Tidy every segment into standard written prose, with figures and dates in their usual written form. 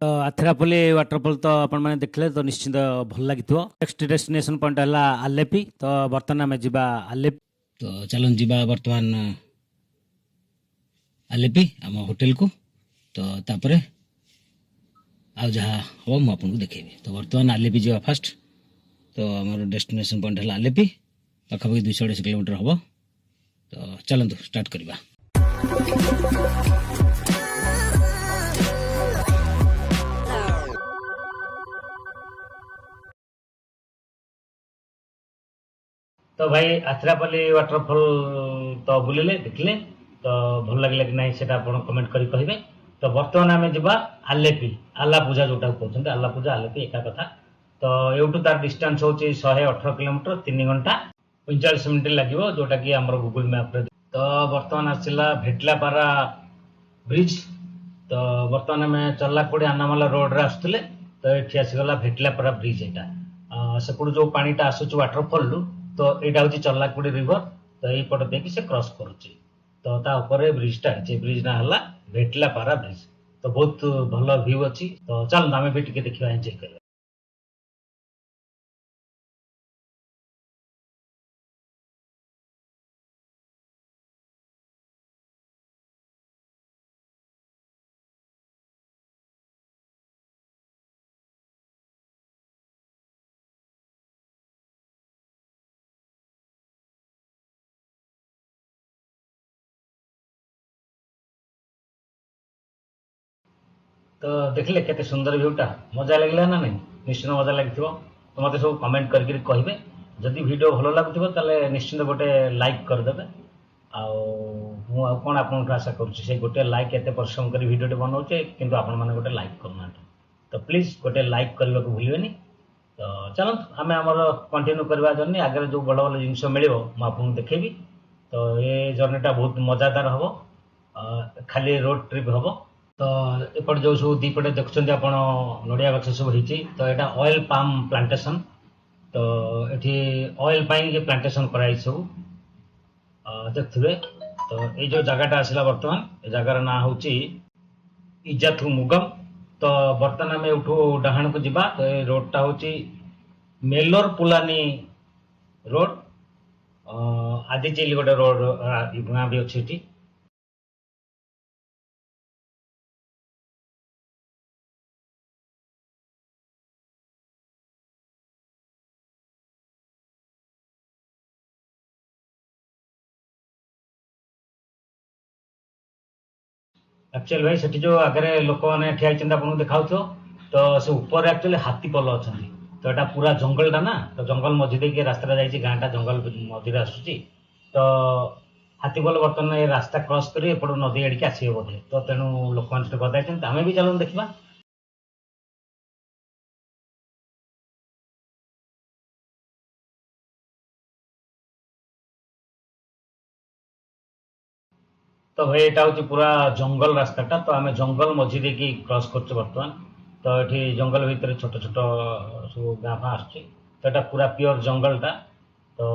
ତ ଆଥେରାପଲ୍ଲୀ ୱାଟରଫଲ୍ ତ ଆପଣମାନେ ଦେଖିଲେ ତ ନିଶ୍ଚିନ୍ତ ଭଲ ଲାଗିଥିବ। ନେକ୍ସଟ ଡେଷ୍ଟିନେସନ୍ ପଏଣ୍ଟ ହେଲା ଆଲେପି। ତ ବର୍ତ୍ତମାନ ଆମେ ଯିବା ଆଲେପି। ତ ଚାଲନ୍ତୁ ଯିବା ବର୍ତ୍ତମାନ ଆଲେପି ଆମ ହୋଟେଲକୁ। ତ ତାପରେ ଆଉ ଯାହା ହେବ ମୁଁ ଆପଣଙ୍କୁ ଦେଖେଇବି। ତ ବର୍ତ୍ତମାନ ଆଲେପି ଯିବା ଫାଷ୍ଟ। ତ ଆମର ଡେଷ୍ଟିନେସନ୍ ପଏଣ୍ଟ ହେଲା ଆଲେପି, ପାଖାପାଖି 250 କିଲୋମିଟର ହେବ। ତ ଚାଲନ୍ତୁ ଷ୍ଟାର୍ଟ କରିବା। तो भाई आथरापल्ली वाटरफॉल तो बुलिले देखिले तो भल लगे कि नहीं सेटा आपण कमेंट करी कहिबे। तो बर्तमान आमे जिबा आलेपी आलापूजा जोटा कहउछन्ते आलापूजा आलेपी एका कथा। तो एउटू तार डिस्टेंस होची 118 किलोमीटर 3 घंटा 45 मिनिट लागिवो जोटा कि हमर गूगल मैप रे। तो बर्तमान आसिला भेटलापारा ब्रिज। तो बर्तमान आमे चल्लाकोडी आनामाला रोड रे आस्तले तो एठी आसीगला भेटलापारा ब्रिज एटा सेपटू जो पानीटा आसुची वाटरफॉल रु तो यहाँ हूँ चल्लाकुड़ी रिवर। तो यहीपट देखिए से क्रॉस करुच्ची तो ता ऊपर ब्रिजटा है ब्रिज ना है भेटलापारा ब्रिज। तो बहुत भल व्यू अच्छी। तो चल आम भी टे देखा एंजॉय कर। तो देखिले केते सुंदर व्यूटा मजा लगला ना नहीं निश्चित मजा लगी। तो मत सब कमेंट करके कहे जदि वीडियो भल लगुव ताले निश्चित गोटे लाइक करदे। कौन आपको आशा करुँचे गोटे लाइक एत परिश्रम कर भिडियोटे बनाऊे किंतु आपण मैंने गोटे लाइक करना। तो प्लीज गोटे लाइक करने को भूलें। तो चलत आम आमर कंटिन्यू करवा जर्नी आगे जो बड़ बड़ जिनस मिले मुझे देखेबी। तो ये जर्नीटा बहुत मजादार हम खाली रोड ट्रिप हम। तो एपट जो सब दीपटे देखुं आप नड़िया गछ सब होती तो यहाँ ऑयल पाम प्लांटेशन। तो ये ऑयल पाई प्लांटेशन कराई सब देखिए। तो ये जो जगहटा आसला बर्तमान ए जगार ना हूँ इजाथु मुगम। तो बर्तमान आम एठू डाहाण को जीवा। तो ये रोडटा हूँ मेलोर पुलानी रोड आदि चिली गोटे रोड गाँ भी अच्छी। एक्चुअली भाई से जो आगे लोक मैंने ठिया आपको देखा तो से ऊपर एक्चुअली हाथी पल अच्छा। तो यहाँ पूरा जंगलटा ना तो जंगल मझी देखिए रास्ता जाइए गाँटा जंगल मझे आसूसी। तो हाथी पल बर्तमान ये रास्ता क्रॉस कर एपट नदी आड़िक आसवे बोधे। तो तेणु लोक मैंने गदाई आम भी चलूँ देखा। तो भाई यहाँ हूँ पूरा जंगल रास्ताटा। तो आम जंगल मझी देखिए क्रॉस कर बर्तमान। तो ये जंगल भितर छोट छोट सब गाँ फा आस। तो यहाँ पूरा प्योर जंगलटा। तो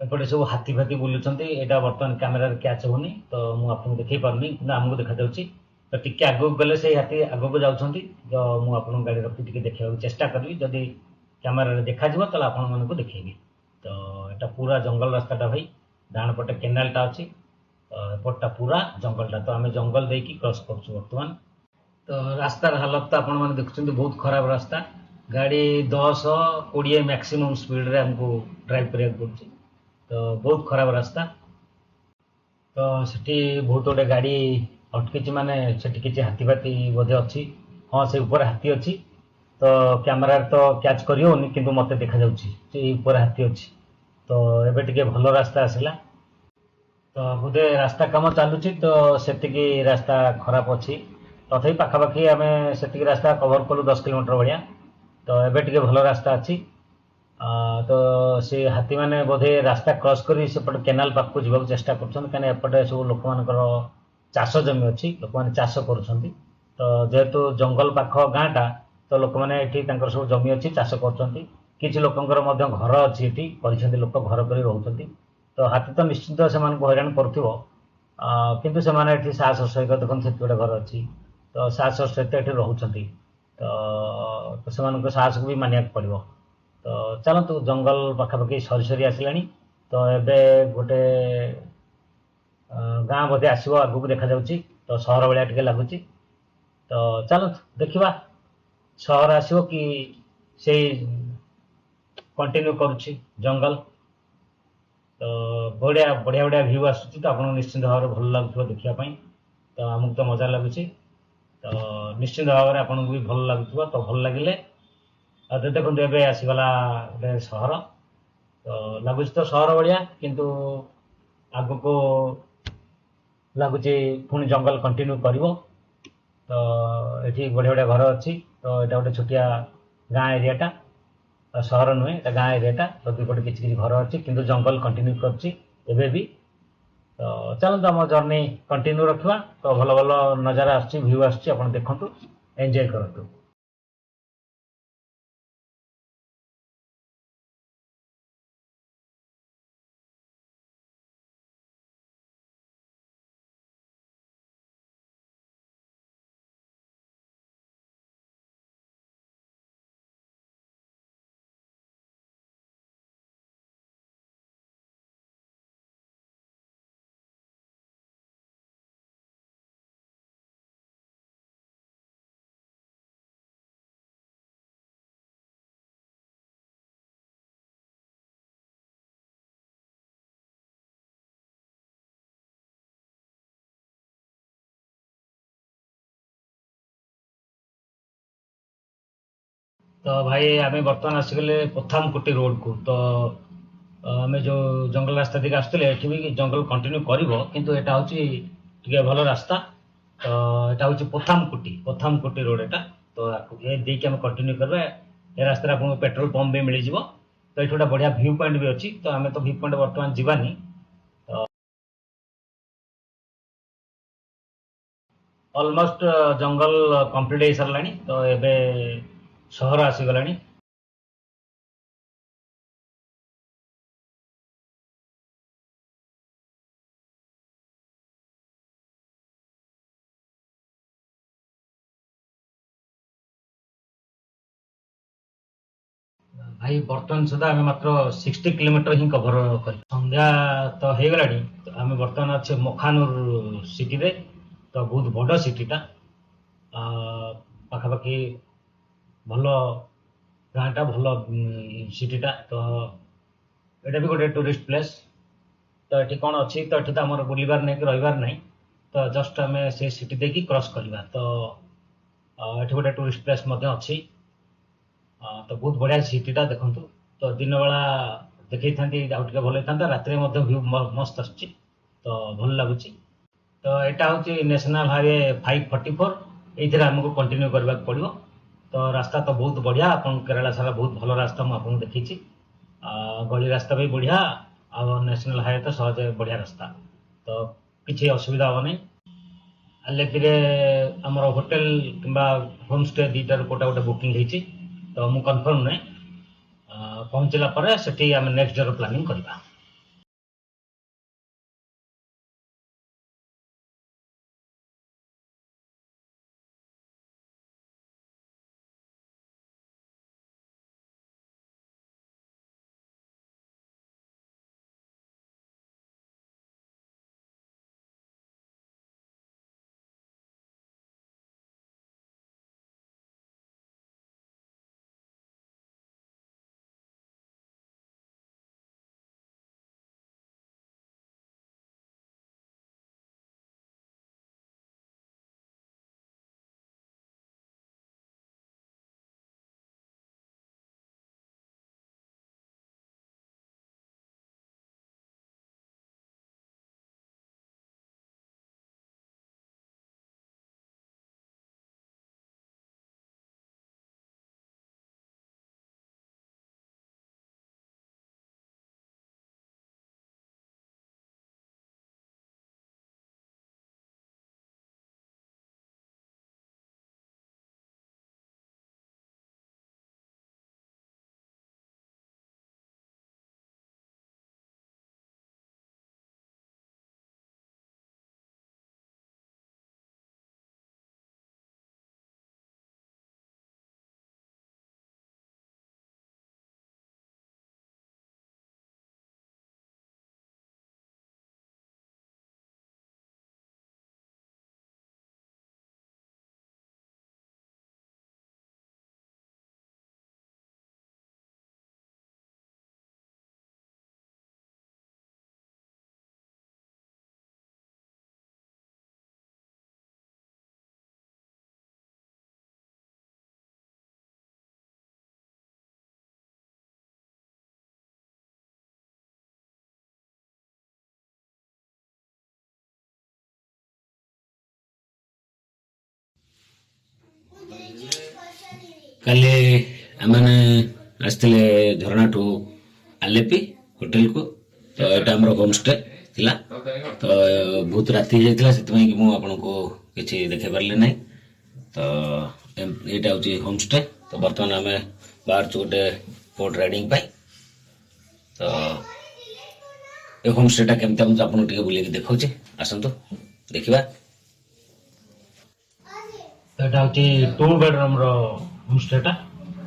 एपटे सब हाथी फाथी बुलूँ यहाँ बर्तमान कैमेरा कैच होनी। तो मुझे देखे पारनी कि आमको देखा जाऊँगी। तो टिके आगू गले से हाथी आगू जाऊँगी। तो मुझे गाड़ी रखी टे देखा चेष्टा करी जदि कैमेरा देखा तो आपण को देखेबी। तो यहाँ पूरा जंगल रास्ताटा भाई डाण पटे केनालटा अच्छी। तो एपटा पूरा जंगलटा। तो आम जंगल देकी क्रॉस कर बर्तमान। तो रास्तार हालत तो आपण मैंने देखुं बहुत खराब रास्ता। गाड़ी 10-20 मैक्सिमम स्पीड रे हमको ड्राइव करा पड़े। तो बहुत खराब रास्ता। तो सेठी बहुत गोटे गाड़ी अटकी माने सेठी किसी हाथी फाथी बोधे अच्छी। हाँ से ऊपर हाथी अच्छी। तो कैमेरा तो कैच करियोनी किंतु मते देखा जाउची ऊपर हाथी अच्छी। तो एबे टिके भल रास्ता आसला। तो बोधे रास्ता कम चलुची तो सेतिकी रास्ता खराब अच्छी। तथापि पाखापाखि आम से रास्ता कवर कलु 10 किलोमीटर भाया। तो एबे टिके भल रास्ता अच्छी। तो से हाथी मैंने बोधे रास्ता क्रॉस कर सेपटे केनाल पाखक जावाक चेष्टा करपटे सब लोक मानकर चाष जमी अच्छी लोक मैंने चाष कर। तो जेहेतु जंगल पाख गाँटा तो लोक मैंने सब जमी अच्छी चाष कर। किसी लोकंर घर अच्छी ये लोक घर कर रोच। तो हाथी तो निश्चित से हैरान कर किंतु से साहस सहित देखते से गोटे घर अच्छी। ତ ସାହସ ସହିତ ଏଠି ରହୁଛନ୍ତି। ତ ସେମାନଙ୍କ ସାହସକୁ ବି ମାନିବାକୁ ପଡ଼ିବ। ତ ଚାଲନ୍ତୁ, ଜଙ୍ଗଲ ପାଖାପାଖି ସରି ସରି ଆସିଲାଣି। ତ ଏବେ ଗୋଟେ ଗାଁ ବୋଧେ ଆସିବ ଆଗକୁ ଦେଖାଯାଉଛି। ତ ସହର ଭଳିଆ ଟିକେ ଲାଗୁଛି। ତ ଚାଲନ୍ତୁ ଦେଖିବା ସହର ଆସିବ କି ସେଇ କଣ୍ଟିନ୍ୟୁ କରୁଛି ଜଙ୍ଗଲ। ତ ବଢ଼ିଆ ବଢ଼ିଆ ବଢ଼ିଆ ଭ୍ୟୁ ଆସୁଛି, ତ ଆପଣଙ୍କୁ ନିଶ୍ଚିନ୍ତ ଭାବରେ ଭଲ ଲାଗୁଥିବ ଦେଖିବା ପାଇଁ। ତ ଆମକୁ ତ ମଜା ଲାଗୁଛି। ତ ନିଶ୍ଚିନ୍ତ ଭାବରେ ଆପଣଙ୍କୁ ବି ଭଲ ଲାଗୁଥିବ। ତ ଭଲ ଲାଗିଲେ ଆଉ ତ ଦେଖନ୍ତୁ ଏବେ ଆସିଗଲା ଗୋଟେ ସହର। ତ ଲାଗୁଛି ତ ସହର ଭଳିଆ, କିନ୍ତୁ ଆଗକୁ ଲାଗୁଛି ପୁଣି ଜଙ୍ଗଲ କଣ୍ଟିନ୍ୟୁ କରିବ। ତ ଏଠି ବଢ଼ିଆ ବଢ଼ିଆ ଘର ଅଛି। ତ ଏଇଟା ଗୋଟେ ଛୋଟିଆ ଗାଁ ଏରିଆଟା, ସହର ନୁହେଁ, ଏଟା ଗାଁ ଏରିଆଟା। ତ ଦୁଇପଟେ କିଛି କିଛି ଘର ଅଛି, କିନ୍ତୁ ଜଙ୍ଗଲ କଣ୍ଟିନ୍ୟୁ କରୁଛି ଏବେ ବି। ତ ଚାଲନ୍ତୁ ଆମ ଜର୍ଣ୍ଣି କଣ୍ଟିନ୍ୟୁ ରଖିବା। ତ ଭଲ ଭଲ ନଜାରା ଆସୁଛି, ଭ୍ୟୁ ଆସୁଛି, ଆପଣ ଦେଖନ୍ତୁ, ଏନ୍ଜୟ କରନ୍ତୁ। ତ ଭାଇ ଆମେ ବର୍ତ୍ତମାନ ଆସିଗଲେ ପୋଥାମକୁଟି ରୋଡକୁ। ତ ଆମେ ଯେଉଁ ଜଙ୍ଗଲ ରାସ୍ତା ଦେଇକି ଆସୁଥିଲେ, ଏଠି ବି ଜଙ୍ଗଲ କଣ୍ଟିନ୍ୟୁ କରିବ, କିନ୍ତୁ ଏଇଟା ହେଉଛି ଟିକେ ଭଲ ରାସ୍ତା। ତ ଏଇଟା ହେଉଛି ପୋଥାମକୁଟି ରୋଡ ଏଟା। ତ ଆକୁ ଏ ଦେଇକି ଆମେ କଣ୍ଟିନ୍ୟୁ କରିବା। ଏ ରାସ୍ତାରେ ଆପଣଙ୍କୁ ପେଟ୍ରୋଲ ପମ୍ପ ବି ମିଳିଯିବ। ତ ଏଠି ଗୋଟେ ବଢ଼ିଆ ଭ୍ୟୁ ପଏଣ୍ଟ ବି ଅଛି। ତ ଆମେ ତ ଭ୍ୟୁ ପଏଣ୍ଟ ବର୍ତ୍ତମାନ ଯିବାନି। ତ ଅଲମୋଷ୍ଟ ଜଙ୍ଗଲ କମ୍ପ୍ଲିଟ୍ ହେଇସାରିଲାଣି। ତ ଏବେ ସହର ଆସିଗଲାଣି। ଭାଇ ବର୍ତ୍ତମାନ ସୁଦ୍ଧା ଆମେ ମାତ୍ର 60 କିଲୋମିଟର ହିଁ କଭର କରି, ସନ୍ଧ୍ୟା ତ ହେଇଗଲାଣି। ତ ଆମେ ବର୍ତ୍ତମାନ ଅଛେ ମଖାନୁର ସିଟିରେ। ତ ବହୁତ ବଡ଼ ସିଟିଟା, ପାଖାପାଖି ଭଲ ଗାଁଟା, ଭଲ ସିଟିଟା। ତ ଏଇଟା ବି ଗୋଟେ ଟୁରିଷ୍ଟ ପ୍ଲେସ୍। ତ ଏଠି କ'ଣ ଅଛି, ତ ଏଠି ତ ଆମର ବୁଲିବାର ନାହିଁ କି ରହିବାର ନାହିଁ। ତ ଜଷ୍ଟ ଆମେ ସେ ସିଟି ଦେଇକି କ୍ରସ୍ କରିବା। ତ ଏଠି ଗୋଟେ ଟୁରିଷ୍ଟ ପ୍ଲେସ୍ ମଧ୍ୟ ଅଛି। ତ ବହୁତ ବଢ଼ିଆ ସିଟିଟା ଦେଖନ୍ତୁ। ତ ଦିନ ବେଳା ଦେଖେଇଥାନ୍ତି ଆଉ ଟିକେ ଭଲ ହେଇଥାନ୍ତା, ରାତିରେ ମଧ୍ୟ ଭ୍ୟୁ ମସ୍ତ ଆସୁଛି। ତ ଭଲ ଲାଗୁଛି। ତ ଏଇଟା ହେଉଛି ନ୍ୟାସନାଲ୍ ହାଇୱେ 544। ଏଇଥିରେ ଆମକୁ କଣ୍ଟିନ୍ୟୁ କରିବାକୁ ପଡ଼ିବ। ତ ରାସ୍ତା ତ ବହୁତ ବଢ଼ିଆ। ଆପଣ କେରଳ ସାରା ବହୁତ ଭଲ ରାସ୍ତା ମୁଁ ଆପଣଙ୍କୁ ଦେଖିଛି। ଗଳି ରାସ୍ତା ବି ବଢ଼ିଆ, ଆଉ ନ୍ୟାସନାଲ୍ ହାଇୱେ ତ ସହଜେ ବଢ଼ିଆ ରାସ୍ତା। ତ କିଛି ଅସୁବିଧା ହେବ ନାହିଁ। ଆଲେପିରେ ଆମର ହୋଟେଲ କିମ୍ବା ହୋମ୍ ଷ୍ଟେ ଦୁଇଟାରୁ କେଉଁଟା ଗୋଟେ ବୁକିଂ ହେଇଛି। ତ ମୁଁ କନଫର୍ମ ନାହିଁ। ପହଞ୍ଚିଲା ପରେ ସେଠି ଆମେ ନେକ୍ସଟ ଡେର ପ୍ଲାନିଂ କରିବା। କାଲି ଆମମାନେ ଆସିଥିଲେ ଝରଣାଠୁ ଆଲେପି ହୋଟେଲକୁ। ତ ଏଇଟା ଆମର ହୋମଷ୍ଟେ ଥିଲା। ତ ବହୁତ ରାତି ହେଇଯାଇଥିଲା, ସେଥିପାଇଁ କି ମୁଁ ଆପଣଙ୍କୁ କିଛି ଦେଖାଇ ପାରିଲି ନାହିଁ। ତ ଏଇଟା ହେଉଛି ହୋମଷ୍ଟେ। ତ ବର୍ତ୍ତମାନ ଆମେ ବାହାରୁଛୁ ଗୋଟେ ବୋଟ୍ ରାଇଡିଂ ପାଇଁ। ତ ଏ ହୋମଷ୍ଟେଟା କେମିତି ମୁଁ ଆପଣଙ୍କୁ ଟିକେ ବୁଲେଇକି ଦେଖାଉଛି, ଆସନ୍ତୁ ଦେଖିବା। ଏଇଟା ହେଉଛି 2 ବେଡରୁମ୍ର ହୋମଷ୍ଟେଟା।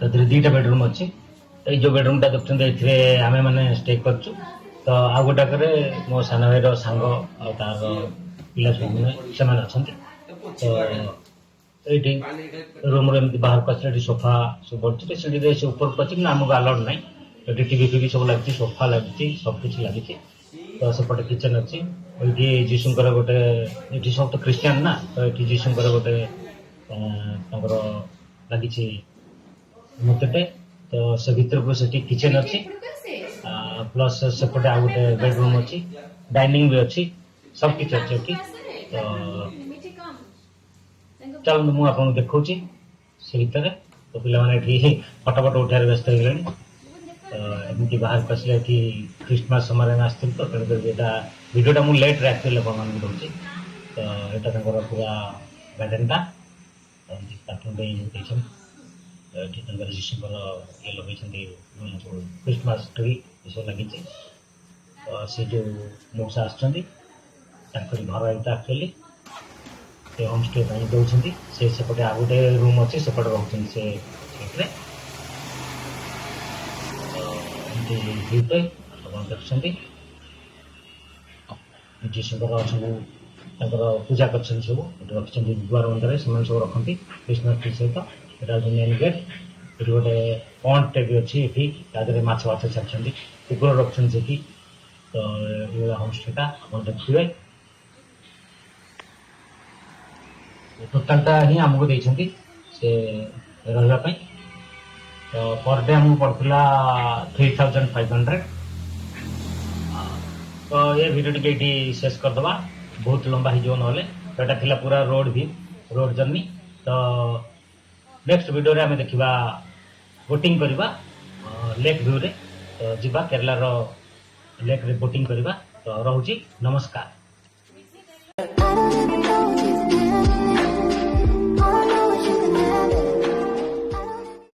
ସେଥିରେ 2ଟା ବେଡରୁମ୍ ଅଛି। ଏଇ ଯେଉଁ ବେଡରୁମ୍ଟା ଦେଖୁଛନ୍ତି ଏଥିରେ ଆମେ ମାନେ ଷ୍ଟେ କରୁଛୁ। ତ ଆଉ ଗୋଟାକରେ ମୋ ସାନ ଭାଇର ସାଙ୍ଗ ଆଉ ତାର ପିଲା ସବୁମାନେ ସେମାନେ ଅଛନ୍ତି। ତ ଏଇଠି ରୁମ୍ରେ ଏମିତି ବାହାରକୁ ଆସିଲେ ଏଠି ସୋଫା ସବୁ ପଡ଼ିଛି। ସିଡ଼ିରେ ସେ ଉପରକୁ ଅଛି କିନ୍ତୁ ଆମକୁ ଆଲାଉଡ୍ ନାହିଁ। ଏଠି ଟିଭି ଫିଭି ସବୁ ଲାଗିଛି, ସୋଫା ଲାଗିଛି, ସବୁ କିଛି ଲାଗିଛି। ତ ସେପଟେ କିଚେନ୍ ଅଛି। ଏଇଠି ଯୀଶୁଙ୍କର ଗୋଟେ, ଏଠି ସବୁ ତ ଖ୍ରୀଷ୍ଟିଆନ ନା, ତ ଏଠି ଯୀଶୁଙ୍କର ଗୋଟେ ତାଙ୍କର ଲାଗିଛି ମୂର୍ତ୍ତିଟେ। ତ ସେ ଭିତରକୁ ସେଠି କିଚେନ୍ ଅଛି, ପ୍ଲସ୍ ସେପଟେ ଆଉ ଗୋଟେ ବେଡରୁମ୍ ଅଛି, ଡାଇନିଂ ବି ଅଛି, ସବୁ କିଛି ଅଛି ଏଠି। ତ ଚାଲନ୍ତୁ ମୁଁ ଆପଣଙ୍କୁ ଦେଖାଉଛି ସେ ଭିତରେ। ତ ପିଲାମାନେ ଏଠି ଫଟୋ ଉଠାଇବାରେ ବ୍ୟସ୍ତ ହେଇଗଲେଣି। ତ ଏମିତି ବାହାରକୁ ଆସିଲେ ଏଠି ଖ୍ରୀଷ୍ଟମାସ ସମୟରେ ଆମେ ଆସିଥିଲୁ, ତ ତେଣୁକରି ଏଇଟା ଭିଡ଼ିଓଟା ମୁଁ ଲେଟ୍ରେ ଆକ୍ଚୁଆଲି ଆପଣମାନଙ୍କୁ ଦେଉଛି। ତ ଏଇଟା ତାଙ୍କର ପୁରା ଗାର୍ଡେନ୍ଟା କାର୍ଟୁନ୍ ଦେଇଛନ୍ତି। ଏଠି ତାଙ୍କର ଯୀଶୁଙ୍କର ଇଏ ଲଗେଇଛନ୍ତି, ଖ୍ରୀଷ୍ଟମାସ ଟ୍ରି ଏସବୁ ଲାଗିଛି। ତ ସେ ଯେଉଁ ମଉସା ଆସିଛନ୍ତି ତାଙ୍କରି ଘର ଏଇଟା ଆକ୍ଚୁଆଲି ସେ ହୋମଷ୍ଟେ ପାଇଁ ଦେଉଛନ୍ତି। ସେ ସେପଟେ ଆଉ ଗୋଟେ ରୁମ୍ ଅଛି, ସେପଟେ ରହୁଛନ୍ତି ସେ ସେଇଥିରେ। ଏମିତି ଭିଉଟେ ଆପଣ ଦେଖୁଛନ୍ତି। ଯୀଶୁଙ୍କର ସବୁ ତାଙ୍କର ପୂଜା କରିଛନ୍ତି, ସବୁ ଏଠି ରଖିଛନ୍ତି ଦୁଆର ବନ୍ଧରେ, ସେମାନେ ସବୁ ରଖନ୍ତି ଖ୍ରୀଷ୍ଟମାସ ଟ୍ରି ସହିତ। ଏଇଟା ହେଉଛି ମେନ୍ ଗେଟ୍। ଏଠି ଗୋଟେ ପଣ୍ଡଟେ ବି ଅଛି, ଏଠି ତା ଦେହରେ ମାଛ ଛାଡ଼ିଛନ୍ତି, କୁକୁର ରଖୁଛନ୍ତି ସେଠି। ତ ଏଇଭଳିଆ ହୋମଷ୍ଟେଟା ଆପଣ ଦେଖିବେ। ଟୋଟାଲଟା ହିଁ ଆମକୁ ଦେଇଛନ୍ତି ସେ ରହିବା ପାଇଁ। ତ ପର୍ ଡେ ଆମକୁ ପଡ଼ିଥିଲା 3500। ତ ଏ ଭିଡ଼ିଓ ଟିକେ ଏଇଠି ଶେଷ କରିଦେବା, ବହୁତ ଲମ୍ବା ହେଇଯିବ ନହେଲେ। ତ ଏଇଟା ଥିଲା ପୁରା ରୋଡ୍ ଜର୍ଣ୍ଣି। ତ ନେକ୍ସଟ ଭିଡ଼ିଓରେ ଆମେ ଦେଖିବା ବୋଟିଂ କରିବା ଲେକ୍ ଭିଉରେ। ତ ଯିବା କେରଳାର ଲେକ୍ରେ ବୋଟିଂ କରିବା। ତ ରହୁଛି, ନମସ୍କାର।